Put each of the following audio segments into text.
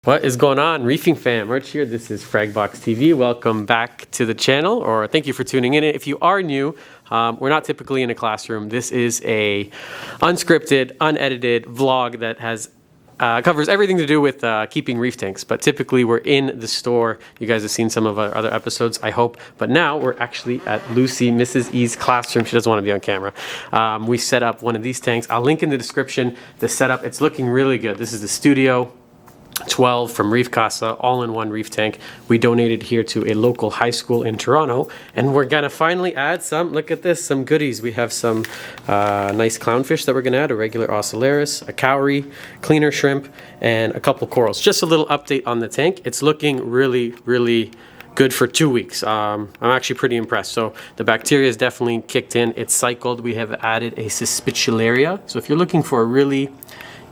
What is going on, reefing fam? Rich here. This is Fragbox TV. Welcome back to the channel, or thank you for tuning in. If you are new, we're not typically in a classroom. This is a unscripted, unedited vlog that has covers everything to do with keeping reef tanks. But typically we're in the store. You guys have seen some of our other episodes, I hope. But now we're actually at Lucy, Mrs. E's classroom. She doesn't want to be on camera. We set up one of these tanks. I'll link in the description the setup. It's looking really good. This is the Studio 12 from Reef Casa, all-in-one reef tank. We donated here to a local high school in Toronto, and we're gonna finally add some, look at this, some goodies. We have some nice clownfish that we're gonna add, a regular ocellaris, a cowrie, cleaner shrimp, and a couple corals. Just a little update on the tank. It's looking really, really good for 2 weeks. I'm actually pretty impressed. So the bacteria is definitely kicked in. It's cycled. We have added a Suspiciularia. So if you're looking for a really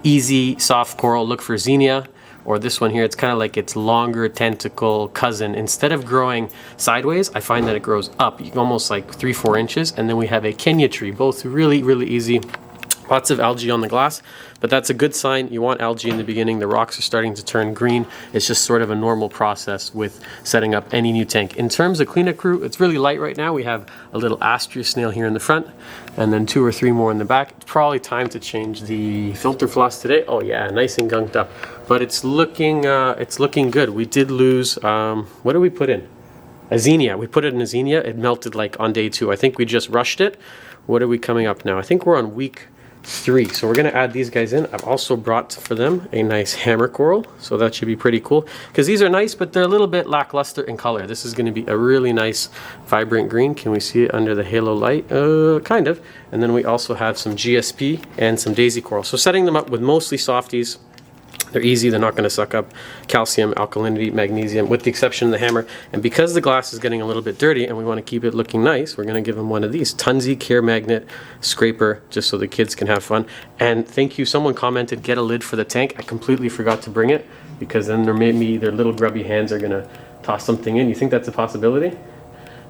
easy, soft coral, look for Xenia. Or this one here, it's kind of like its longer tentacle cousin. Instead of growing sideways, I find that it grows up, almost like 3-4 inches. And then we have a Kenya tree, both really, really easy. Lots of algae on the glass, but that's a good sign. You want algae in the beginning. The rocks are starting to turn green. It's just sort of a normal process with setting up any new tank. In terms of cleanup crew, it's really light right now. We have a little astrea snail here in the front, and then 2 or 3 more in the back. It's probably time to change the filter floss today. Oh yeah, nice and gunked up. But it's looking good. We did lose, what did we put in? A Xenia. We put it in a Xenia. It melted like on day 2. I think we just rushed it. What are we coming up now? I think we're on week 3. So we're gonna add these guys in. I've also brought for them a nice hammer coral, so that should be pretty cool because these are nice, but they're a little bit lackluster in color. This is going to be a really nice vibrant green. Can we see it under the halo light? Kind of. And then we also have some GSP and some daisy coral. So setting them up with mostly softies. They're easy, they're not going to suck up calcium, alkalinity, magnesium, with the exception of the hammer. And because the glass is getting a little bit dirty and we want to keep it looking nice, we're going to give them one of these. Tunzi Care Magnet Scraper, just so the kids can have fun. And thank you, someone commented, get a lid for the tank. I completely forgot to bring it, because then their little grubby hands are going to toss something in. You think that's a possibility?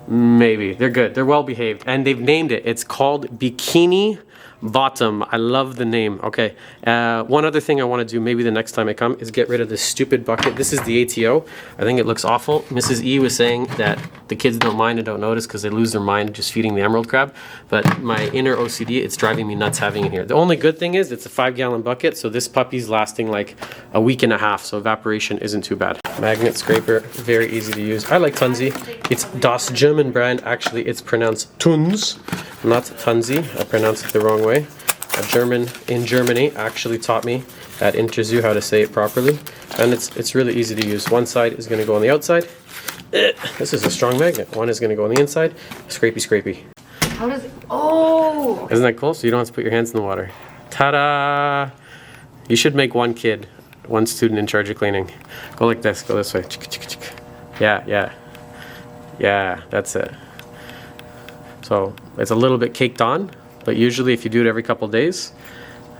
Maybe. They're good. They're well behaved. And they've named it. It's called Bikini Bottom. I love the name. Okay. One other thing I want to do maybe the next time I come is get rid of this stupid bucket. This is the ATO. I think it looks awful. Mrs. E was saying that the kids don't mind and don't notice because they lose their mind just feeding the emerald crab. But my inner OCD, it's driving me nuts having it here. The only good thing is it's a 5-gallon bucket, so this puppy's lasting like a week and a half, so evaporation isn't too bad. Magnet scraper, very easy to use. I like Tunzi. It's Das German brand. Actually, it's pronounced Tunz, not Tunzi. I pronounced it the wrong way. A German in Germany actually taught me at Interzoo how to say it properly, and it's really easy to use. One side is going to go on the outside. This is a strong magnet. One is going to go on the inside. Scrapey, scrapey. How does it? Oh! Isn't that cool? So you don't have to put your hands in the water. Ta-da! You should make one student in charge of cleaning. Go like this. Go this way. Yeah, yeah. Yeah, that's it. So it's a little bit caked on, but usually if you do it every couple days,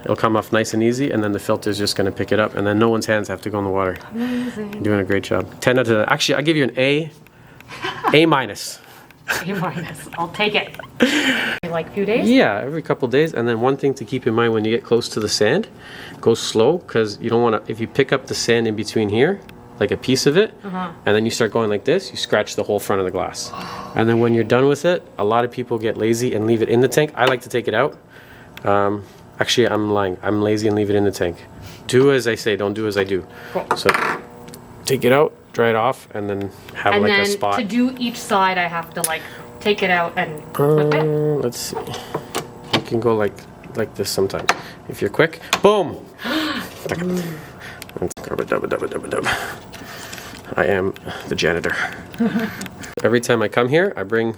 it'll come off nice and easy, and then the filter is just going to pick it up, and then no one's hands have to go in the water. Amazing. You're doing a great job. 10 out of 10. Actually, I'll give you an A. A minus. A minus. I'll take it. Like a few days? Yeah, every couple days. And then one thing to keep in mind when you get close to the sand, go slow, because you don't want to, if you pick up the sand in between here, like a piece of it, and then you start going like this, you scratch the whole front of the glass. And then when you're done with it, a lot of people get lazy and leave it in the tank. I like to take it out. Actually, I'm lying. I'm lazy and leave it in the tank. Do as I say, don't do as I do. Cool. So take it out, dry it off, and then have like a spot. And then to do each side, I have to like take it out and flip it. Let's see. You can go like this sometimes. If you're quick, boom! I am the janitor. Every time I come here, I bring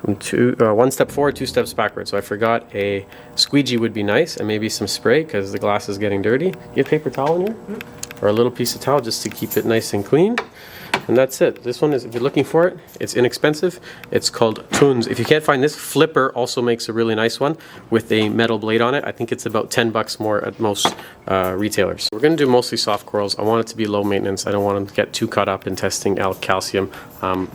one step forward, 2 steps backward. So I forgot a squeegee would be nice, and maybe some spray because the glass is getting dirty. You have paper towel in here? Or a little piece of towel just to keep it nice and clean. And that's it. This one is, if you're looking for it, it's inexpensive. It's called Tunz. If you can't find this, Flipper also makes a really nice one with a metal blade on it. I think it's about 10 bucks more at most retailers. We're going to do mostly soft corals. I want it to be low maintenance. I don't want to get too caught up in testing calcium.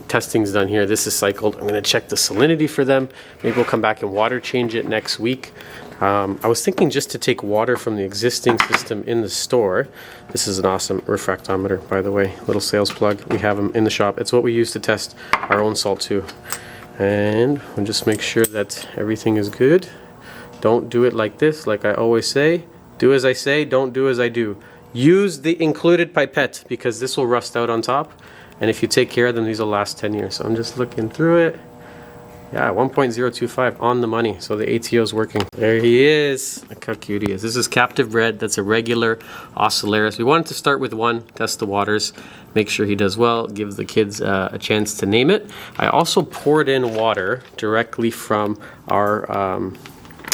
Testing's done here. This is cycled. I'm going to check the salinity for them. Maybe we'll come back and water change it next week. I was thinking just to take water from the existing system in the store. This is an awesome refractometer, by the way, little sales plug. We have them in the shop. It's what we use to test our own salt too. And we'll just make sure that everything is good. Don't do it like this, like I always say. Do as I say, don't do as I do. Use the included pipette because this will rust out on top. And if you take care of them, these will last 10 years. So I'm just looking through it. Yeah, 1.025 on the money. So the ATO is working. There he is. Look how cute he is. This is captive bred. That's a regular Ocellaris. We wanted to start with one, test the waters, make sure he does well, give the kids a chance to name it. I also poured in water directly from our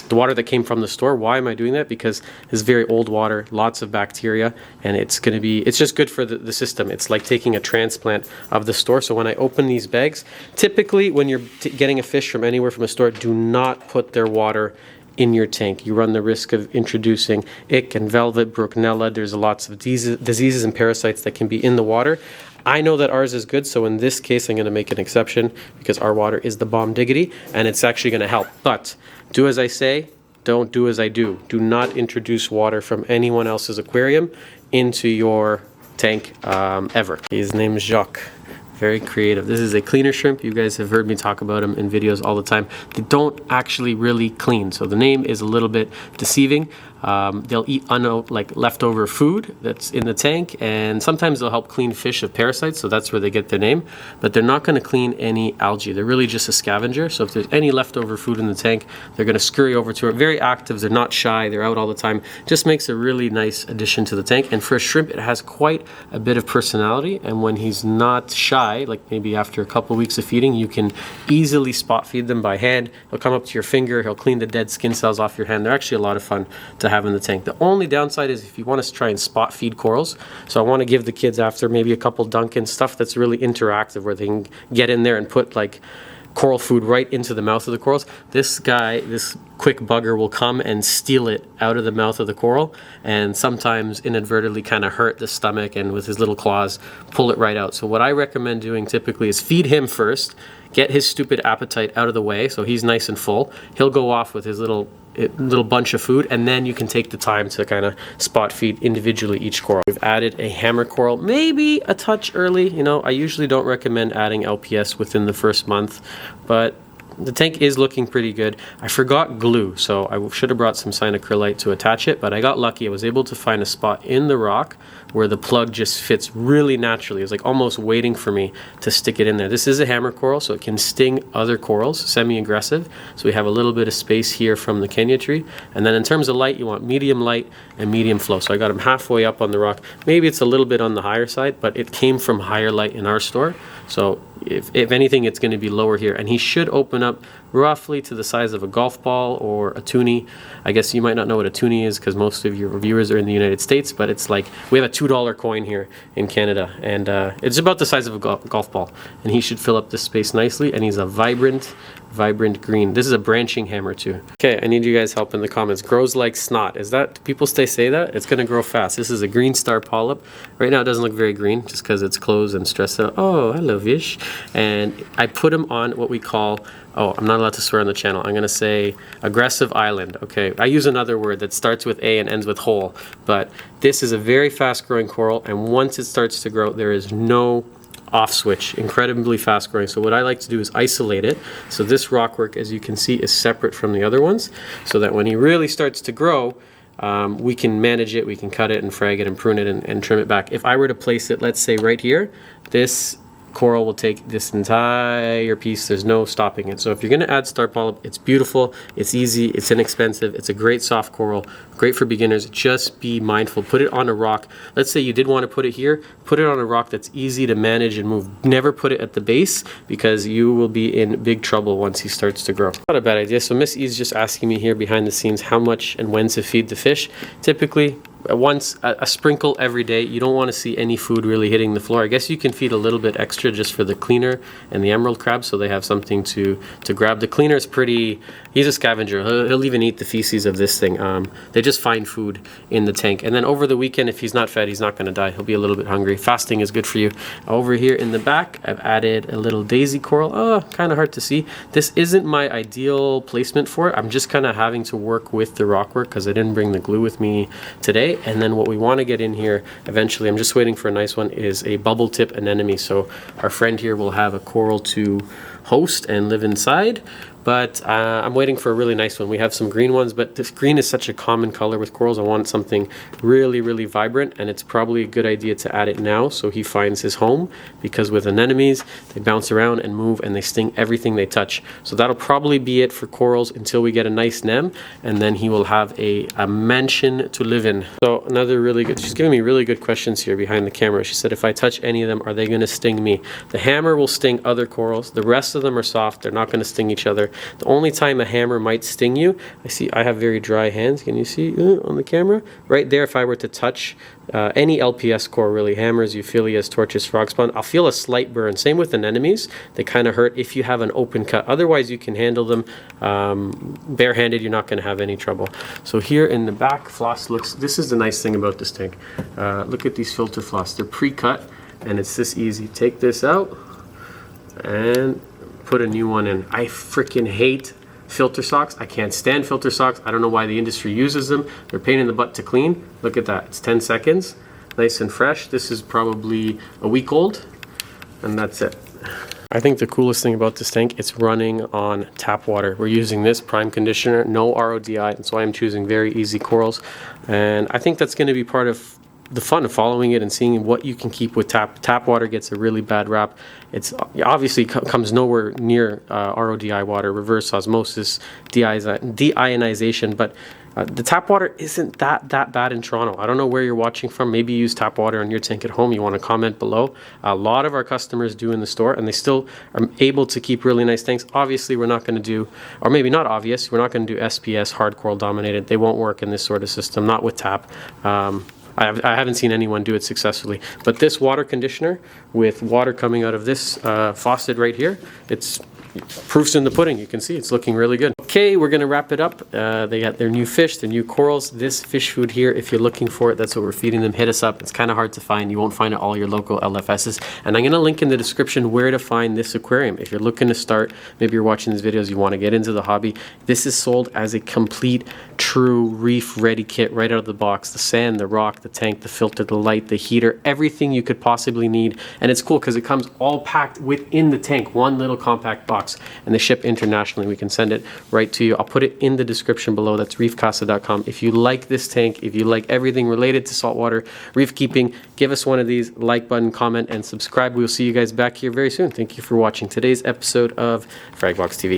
the water that came from the store. Why am I doing that? Because it's very old water, lots of bacteria, and it's just good for the system. It's like taking a transplant of the store. So when I open these bags, typically when you're getting a fish from anywhere from a store, do not put their water in your tank. You run the risk of introducing ick and velvet, Brooklynella. There's lots of diseases and parasites that can be in the water. I know that ours is good, so in this case I'm going to make an exception because our water is the bomb diggity and it's actually going to help. But do as I say, don't do as I do. Do not introduce water from anyone else's aquarium into your tank ever. His name is Jacques. Very creative. This is a cleaner shrimp. You guys have heard me talk about them in videos all the time. They don't actually really clean, so the name is a little bit deceiving. They'll eat like leftover food that's in the tank, and sometimes they'll help clean fish of parasites, so that's where they get their name. But they're not going to clean any algae. They're really just a scavenger. So if there's any leftover food in the tank, they're going to scurry over to it. Very active. They're not shy. They're out all the time. Just makes a really nice addition to the tank. And for a shrimp, it has quite a bit of personality. And when he's not shy, like maybe after a couple weeks of feeding, you can easily spot feed them by hand. He'll come up to your finger. He'll clean the dead skin cells off your hand. They're actually a lot of fun to have in the tank. The only downside is if you want to try and spot feed corals. So I want to give the kids, after maybe a couple Dunkin' stuff that's really interactive where they can get in there and put like coral food right into the mouth of the corals. This guy, this quick bugger, will come and steal it out of the mouth of the coral and sometimes inadvertently kind of hurt the stomach and with his little claws pull it right out. So what I recommend doing typically is feed him first, get his stupid appetite out of the way so he's nice and full. He'll go off with his little bunch of food, and then you can take the time to kind of spot feed individually each coral. We've added a hammer coral, maybe a touch early. You know, I usually don't recommend adding LPS within the first month, but the tank is looking pretty good. I forgot glue, so I should have brought some cyanocrylite to attach it, but I got lucky. I was able to find a spot in the rock where the plug just fits really naturally. It was like almost waiting for me to stick it in there. This is a hammer coral, so it can sting other corals, semi-aggressive. So we have a little bit of space here from the Kenya tree. And then in terms of light, you want medium light and medium flow. So I got him halfway up on the rock. Maybe it's a little bit on the higher side, but it came from higher light in our store. So if anything, it's going to be lower here. And he should open up roughly to the size of a golf ball or a toonie. I guess you might not know what a toonie is because most of your viewers are in the United States, but it's like, we have a $2 coin here in Canada, and it's about the size of a golf ball. And he should fill up this space nicely, and he's a vibrant green. This is a branching hammer too. Okay, I need you guys' help in the comments. Grows like snot. Is that, people say that? It's going to grow fast. This is a green star polyp. Right now it doesn't look very green just because it's closed and stressed out. Oh, hello fish. And I put him on what we call, oh, I'm not allowed to swear on the channel. I'm going to say aggressive island. Okay, I use another word that starts with A and ends with hole. But this is a very fast growing coral, and once it starts to grow, there is no off switch. Incredibly fast growing. So what I like to do is isolate it. So this rockwork, as you can see, is separate from the other ones, so that when he really starts to grow, we can manage it, we can cut it and frag it and prune it and trim it back. If I were to place it, let's say right here, this coral will take this entire piece. There's no stopping it. So if you're going to add star polyp, it's beautiful, it's easy, it's inexpensive, it's a great soft coral, great for beginners. Just be mindful. Put it on a rock. Let's say you did want to put it here, put it on a rock that's easy to manage and move. Never put it at the base because you will be in big trouble once he starts to grow. Not a bad idea. So Miss E is just asking me here behind the scenes how much and when to feed the fish. Typically, once a sprinkle every day. You don't want to see any food really hitting the floor. I guess you can feed a little bit extra just for the cleaner and the emerald crab, so they have something to grab. The cleaner is pretty, he's a scavenger. He'll even eat the feces of this thing. They just find food in the tank. And then over the weekend, if he's not fed, he's not going to die. He'll be a little bit hungry. Fasting is good for you. Over here in the back, I've added a little daisy coral. Oh, kind of hard to see. This isn't my ideal placement for it. I'm just kind of having to work with the rock work because I didn't bring the glue with me today. And then what we want to get in here eventually, I'm just waiting for a nice one, is a bubble tip anemone. So our friend here will have a coral to host and live inside. But I'm waiting for a really nice one. We have some green ones, but this green is such a common color with corals. I want something really, really vibrant, and it's probably a good idea to add it now so he finds his home, because with anemones, they bounce around and move and they sting everything they touch. So that'll probably be it for corals until we get a nice nem, and then he will have a mansion to live in. So another really good, she's giving me really good questions here behind the camera. She said, if I touch any of them, are they gonna sting me? The hammer will sting other corals. The rest of them are soft. They're not gonna sting each other. The only time a hammer might sting you, I have very dry hands. Can you see on the camera? Right there, if I were to touch any LPS coral, really, hammers, euphyllias, torches, frog spawn, I'll feel a slight burn. Same with anemones. They kind of hurt if you have an open cut. Otherwise, you can handle them barehanded. You're not going to have any trouble. So here in the back, floss looks, this is the nice thing about this tank. Look at these filter floss. They're pre-cut, and it's this easy. Take this out and put a new one in. I freaking hate filter socks. I can't stand filter socks. I don't know why the industry uses them. They're a pain in the butt to clean. Look at that. It's 10 seconds. Nice and fresh. This is probably a week old, and that's it. I think the coolest thing about this tank, it's running on tap water. We're using this prime conditioner, no RODI, and so I'm choosing very easy corals. And I think that's going to be part of the fun of following it and seeing what you can keep with tap water. Gets a really bad rap. It's obviously comes nowhere near RODI water, reverse osmosis, deionization, but the tap water isn't that bad in Toronto. I don't know where you're watching from. Maybe you use tap water on your tank at home. You want to comment below. A lot of our customers do in the store, and they still are able to keep really nice tanks. Obviously, we're not going to do, or maybe not obvious, we're not going to do SPS, hard coral dominated. They won't work in this sort of system, not with tap. I haven't seen anyone do it successfully. But this water conditioner with water coming out of this faucet right here, it's proof's in the pudding. You can see it's looking really good. Okay, we're gonna wrap it up. They got their new fish, their new corals. This fish food here, if you're looking for it, that's what we're feeding them. Hit us up. It's kind of hard to find. You won't find it all your local LFSs. And I'm gonna link in the description where to find this aquarium. If you're looking to start, maybe you're watching these videos, you want to get into the hobby. This is sold as a complete, true reef ready kit right out of the box. The sand, the rock, the tank, the filter, the light, the heater, everything you could possibly need. And it's cool because it comes all packed within the tank, one little compact box. And they ship internationally. We can send it right to you. I'll put it in the description below. That's reefcasa.com. If you like this tank, if you like everything related to saltwater reef keeping, give us one of these, like button, comment, and subscribe. We'll see you guys back here very soon. Thank you for watching today's episode of Fragbox TV.